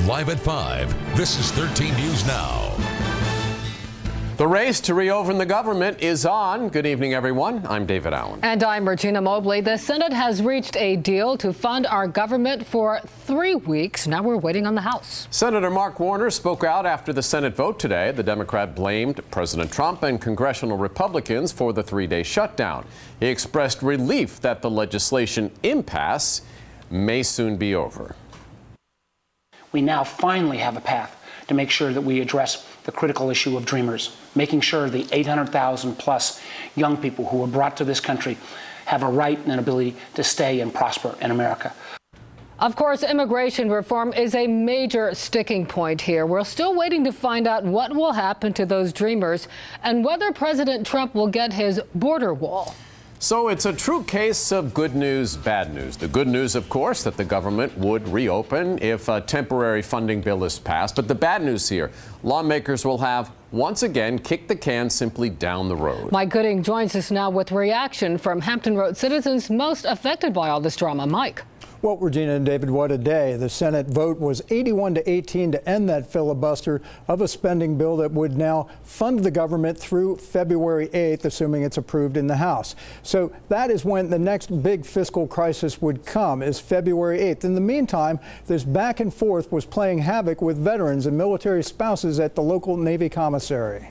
Live at 5, this is 13 News Now. The race to reopen the government is on. Good evening, everyone. I'm David Allen. And I'm Regina Mobley. The Senate has reached a deal to fund our government for 3 weeks. Now we're waiting on the House. Senator Mark Warner spoke out after the Senate vote today. The Democrat blamed President Trump and congressional Republicans for the 3-day shutdown. He expressed relief that the legislation impasse may soon be over. We now finally have a path to make sure that we address the critical issue of dreamers, making sure the 800,000 plus young people who were brought to this country have a right and an ability to stay and prosper in America. Of course, immigration reform is a major sticking point here. We're still waiting to find out what will happen to those dreamers and whether President Trump will get his border wall. So it's a true case of good news, bad news. The good news, of course, that the government would reopen if a temporary funding bill is passed. But the bad news here, lawmakers will have once again kicked the can simply down the road. Mike Gooding joins us now with reaction from Hampton Road citizens most affected by all this drama. Mike. Well, Regina and David, what a day. The Senate vote was 81-18 to end that filibuster of a spending bill that would now fund the government through February 8th, assuming it's approved in the House. So that is when the next big fiscal crisis would come, is February 8th. In the meantime, this back and forth was playing havoc with veterans and military spouses at the local Navy commissary.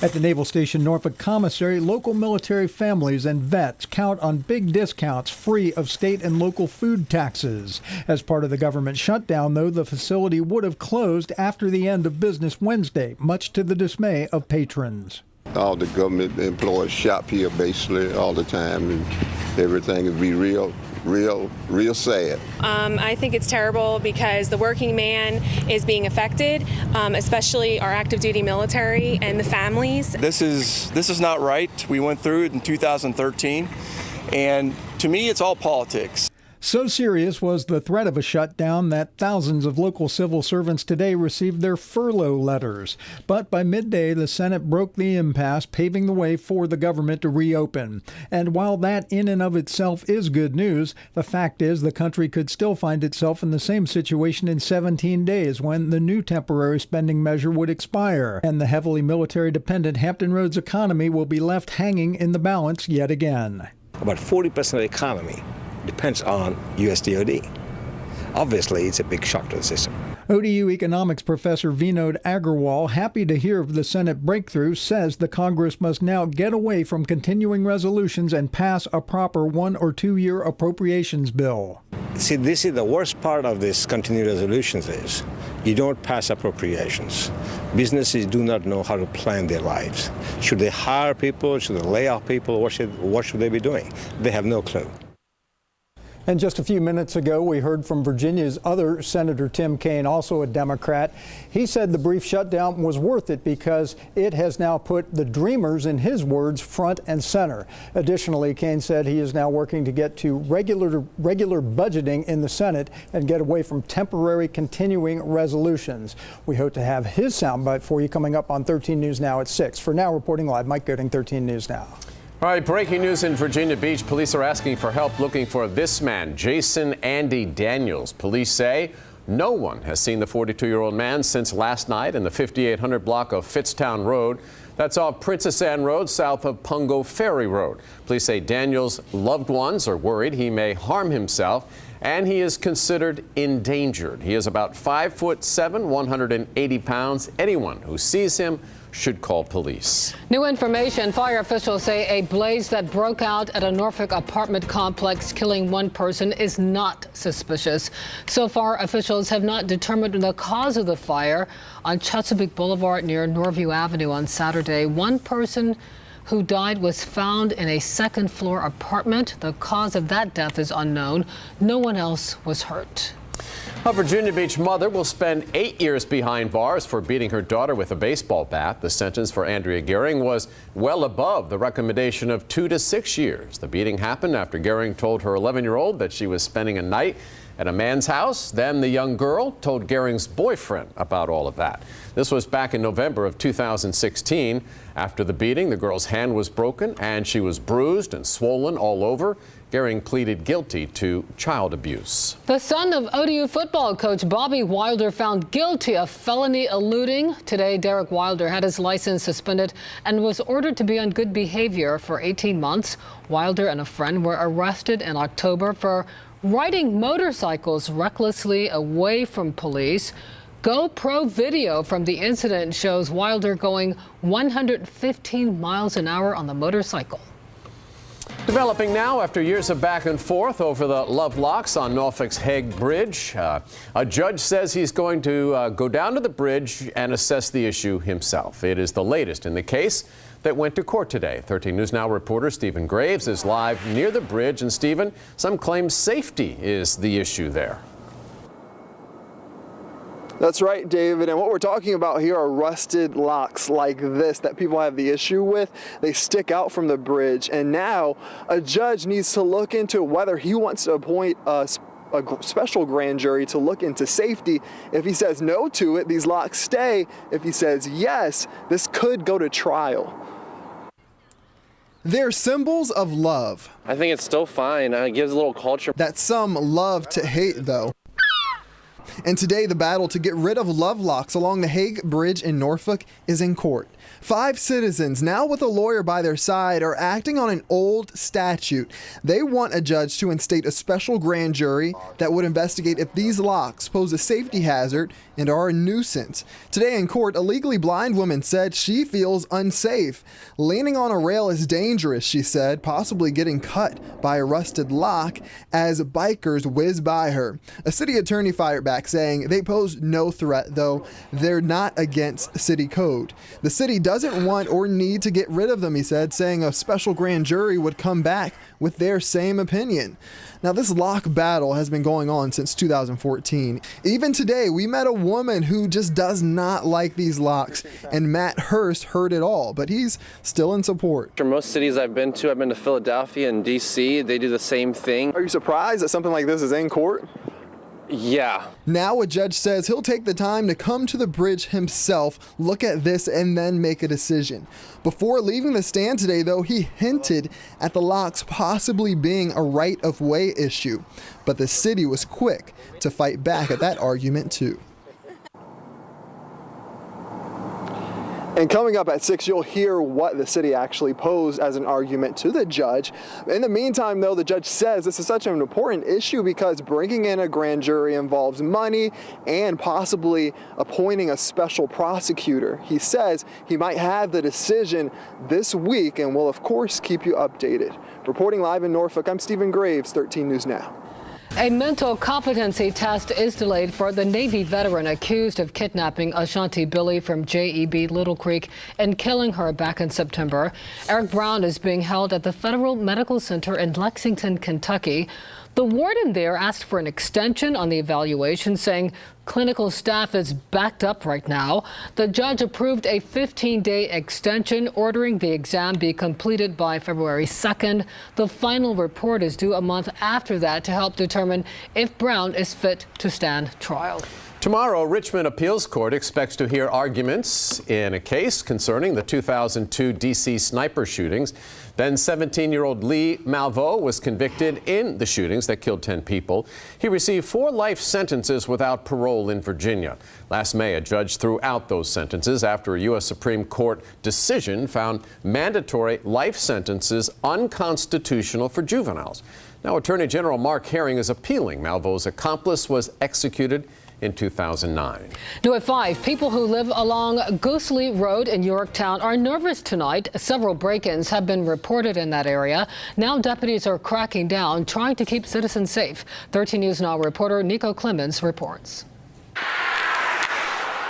At the Naval Station Norfolk Commissary, local military families and vets count on big discounts free of state and local food taxes. As part of the government shutdown, though, the facility would have closed after the end of business Wednesday, much to the dismay of patrons. All the government employees shop here basically all the time, and everything would be real sad. I think it's terrible because the working man is being affected, especially our active duty military and the families. This is not right. We went through it in 2013, and to me it's all politics. So serious was the threat of a shutdown that thousands of local civil servants today received their furlough letters. But by midday, the Senate broke the impasse, paving the way for the government to reopen. And while that in and of itself is good news, the fact is the country could still find itself in the same situation in 17 days when the new temporary spending measure would expire. And the heavily military-dependent Hampton Roads economy will be left hanging in the balance yet again. About 40% of the economy depends on USDOD. Obviously, it's a big shock to the system. ODU economics professor Vinod Agarwal, happy to hear of the Senate breakthrough, says the Congress must now get away from continuing resolutions and pass a proper 1 or 2 year appropriations bill. See, this is the worst part of this continuing resolutions is you don't pass appropriations. Businesses do not know how to plan their lives. Should they hire people? Should they lay off people? What should they be doing? They have no clue. And just a few minutes ago, we heard from Virginia's other Senator Tim Kaine, also a Democrat. He said the brief shutdown was worth it because it has now put the dreamers, in his words, front and center. Additionally, Kaine said he is now working to get to regular budgeting in the Senate and get away from temporary continuing resolutions. We hope to have his soundbite for you coming up on 13 News Now at 6. For now, reporting live, Mike Gooding, 13 News Now. All right, breaking news in Virginia Beach. Police are asking for help looking for this man, Jason Andy Daniels. Police say no one has seen the 42-year-old man since last night in the 5800 block of Fitztown Road. That's off Princess Anne Road, south of Pungo Ferry Road. Police say Daniels' loved ones are worried he may harm himself, and he is considered endangered. He is about 5'7", 180 pounds. Anyone who sees him should call police. New information. Fire officials say a blaze that broke out at a Norfolk apartment complex, killing one person, is not suspicious. So far, officials have not determined the cause of the fire on Chesapeake Boulevard near Norview Avenue on Saturday. One person who died was found in a second-floor apartment. The cause of that death is unknown. No one else was hurt. A Virginia Beach mother will spend 8 years behind bars for beating her daughter with a baseball bat. The sentence for Andrea Gehring was well above the recommendation of 2 to 6 years. The beating happened after Gehring told her 11-year-old that she was spending a night at a man's house. Then the young girl told Gering's boyfriend about all of that. This was back in November of 2016. After the beating, the girl's hand was broken and she was bruised and swollen all over. Gering pleaded guilty to child abuse. The son of ODU football coach Bobby Wilder found guilty of felony eluding. Today, Derek Wilder had his license suspended and was ordered to be on good behavior for 18 months. Wilder and a friend were arrested in October for riding motorcycles recklessly away from police. GoPro video from the incident shows Wilder going 115 miles an hour on the motorcycle. Developing now after years of back and forth over the love locks on Norfolk's Hague Bridge. A judge says he's going to go down to the bridge and assess the issue himself. It is the latest in the case that went to court today. 13 News Now reporter Stephen Graves is live near the bridge. And Stephen, some claim safety is the issue there. That's right, David. And what we're talking about here are rusted locks like this that people have the issue with. They stick out from the bridge. And now a judge needs to look into whether he wants to appoint a special grand jury to look into safety. If he says no to it, these locks stay. If he says yes, this could go to trial. They're symbols of love. I think it's still fine. It gives a little culture. That some love to hate, though. And today, the battle to get rid of love locks along the Hague Bridge in Norfolk is in court. 5 citizens, now with a lawyer by their side, are acting on an old statute. They want a judge to instate a special grand jury that would investigate if these locks pose a safety hazard and are a nuisance. Today in court, a legally blind woman said she feels unsafe. Leaning on a rail is dangerous, she said, possibly getting cut by a rusted lock as bikers whiz by her. A city attorney fired back, saying they pose no threat, though they're not against city code. The city doesn't want or need to get rid of them, he said, saying a special grand jury would come back with their same opinion. Now, this lock battle has been going on since 2014. Even today, we met a woman who just does not like these locks, and Matt Hurst heard it all, but he's still in support. For most cities I've been to Philadelphia and D.C., they do the same thing. Are you surprised that something like this is in court? Yeah. Now a judge says he'll take the time to come to the bridge himself, look at this, and then make a decision. Before leaving the stand today, though, he hinted at the locks possibly being a right-of-way issue. But the city was quick to fight back at that argument, too. And coming up at 6, you'll hear what the city actually posed as an argument to the judge. In the meantime, though, the judge says this is such an important issue because bringing in a grand jury involves money and possibly appointing a special prosecutor. He says he might have the decision this week and will, of course, keep you updated. Reporting live in Norfolk, I'm Stephen Graves, 13 News Now. A mental competency test is delayed for the Navy veteran accused of kidnapping Ashanti Billy from JEB Little Creek and killing her back in September. Eric Brown is being held at the Federal Medical Center in Lexington, Kentucky. The warden there asked for an extension on the evaluation, saying clinical staff is backed up right now. The judge approved a 15-day extension, ordering the exam be completed by February 2nd. The final report is due a month after that to help determine if Brown is fit to stand trial. Tomorrow, Richmond Appeals Court expects to hear arguments in a case concerning the 2002 D.C. sniper shootings. Then 17-year-old Lee Malveaux was convicted in the shootings that killed 10 people. He received 4 life sentences without parole in Virginia. Last May, a judge threw out those sentences after a U.S. Supreme Court decision found mandatory life sentences unconstitutional for juveniles. Now, Attorney General Mark Herring is appealing. Malveaux's accomplice was executed in 2009. New at 5, people who live along Goosley Road in Yorktown are nervous tonight. Several break-ins have been reported in that area. Now deputies are cracking down, trying to keep citizens safe. 13 News Now reporter Nico Clemens reports.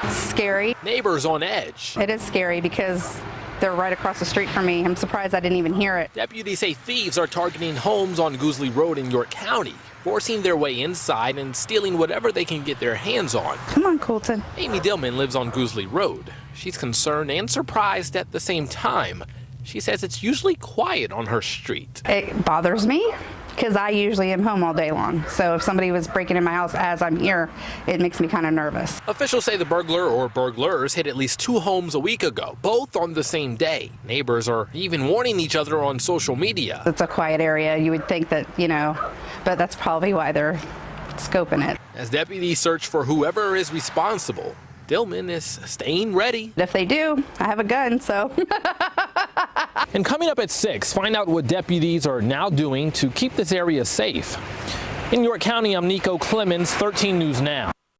It's scary. Neighbors on edge. It is scary because they're right across the street from me. I'm surprised I didn't even hear it. Deputies say thieves are targeting homes on Goosley Road in York County, forcing their way inside and stealing whatever they can get their hands on. Come on, Colton. Amy Dillman lives on Goosley Road. She's concerned and surprised at the same time. She says it's usually quiet on her street. It bothers me. because I usually am home all day long. So if somebody was breaking in my house as I'm here, it makes me kind of nervous. Officials say the burglar or burglars hit at least 2 homes a week ago, both on the same day. Neighbors are even warning each other on social media. It's a quiet area. You would think that, but that's probably why they're scoping it. As deputies search for whoever is responsible, Dillman is staying ready. If they do, I have a gun, so. And coming up at 6, find out what deputies are now doing to keep this area safe. In York County, I'm Nico Clemens, 13 News Now.